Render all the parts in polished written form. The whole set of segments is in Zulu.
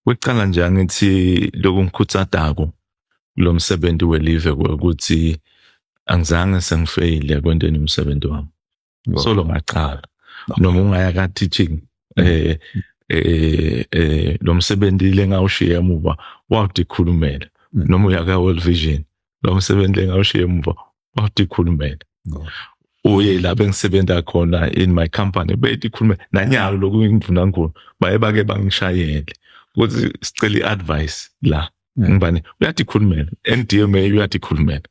Weqala nje angithi lokungikhuthatako lo msebenzi welive ukuthi angizange sengifeyile kwenteni umsebenzi wami. Solo ngaqala noma ungaya ka teaching lo msebenzi lengawushiya emuva wawudikhulumela noma uya ka World Vision lo msebenzi lengawushiya emuva wawudikhulumela. Uye lapho engisebenza khona in my company beyikhuluma nanyalo lokungivuna ngona baye bake bangishayele ukuthi sicela iadvice la ngibani uyadikhulumela NDMA uyadikhulumela.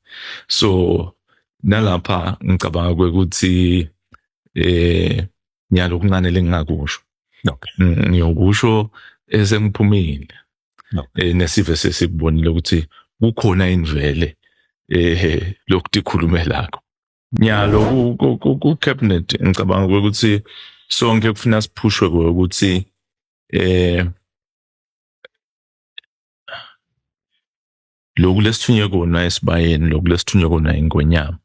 So nalapha ngicabanga ukuthi nyalo kuncane lengingakusho. Ngiyokusho esengiphumile nesive sesikubonile ukuthi kukhona invele lokudikhulumelako. Nyalo ku cabinet ngicabanga ukuthi sonke kufuna siphushwe ukuthi lokhu lesithunywe kona esibayeni lokhu lesithunywe kona ingonyama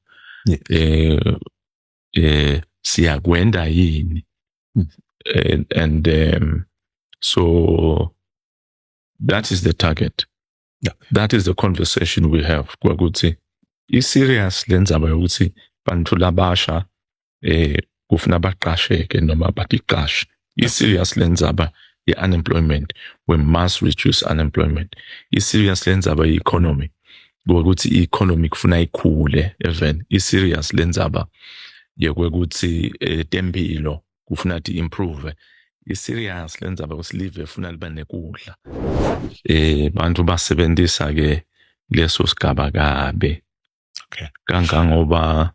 siyakwenda yini and so that is the target. That is the conversation we have kwakuthi i-serious lenzaba yokuthi bantu labasha kufuna baqasheke noma batiqashe. I-serious lenzaba i-unemployment, we must reduce unemployment. I-serious lenzaba i-economy, ukuthi i-economy kufuna ikhule even. I-serious lenzaba yokuthi tempilo kufuna improve. I-serious lenzaba kusilive funa liba nekudla. Bantu basebenzisa ke leso sigaba kabe. Kangangoba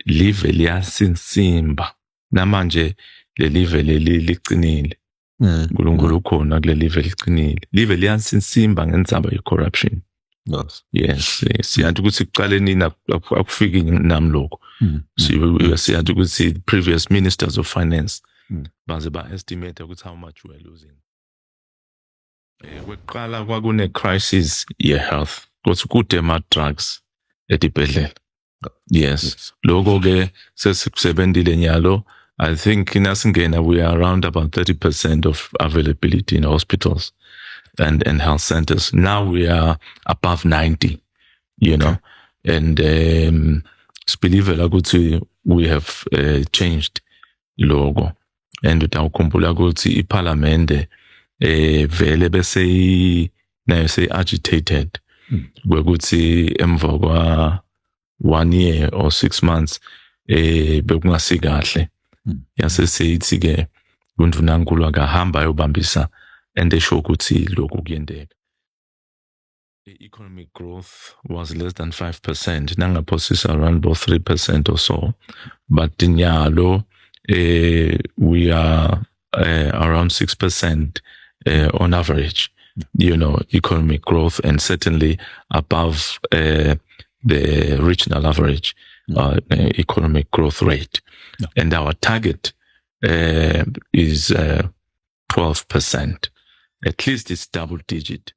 live liyasinsimba namanje le live leli liqinile. uNkulunkulu ukhona kule live liqinile. Live liyasinsimba ngendzaba ye-corruption. Yes, siyathi ukuthi kuqaleni akufiki nami lokho. Siyathi ukuthi previous ministers of finance baze ba-estimate ukuthi how much we are losing. Kweqala kwakune crisis ye-health. Ukuthi kude ama-drugs edibhedlela. Yes. Lokho ke sekusebenzile nyalo. I think in Asingena we are around about 30% of availability in hospitals and health centers. Now we are above 90, you know, and we have changed logo. And utawukhumbula ukuthi iParliament vele bese nayo say agitated ukuthi emva kwa 1 year or 6 months bekungasi kahle. Yase seyithi ke uNdunankulu akahamba ayobambisa and esho ukuthi lokhu kuyendeka. Economic growth was less than 5%. Nangaphosisa around about 3% or so. But nyalo we are around 6% on average, you know, economic growth, and certainly above the regional average economic growth rate. And our target is 12%. At least it's double digit.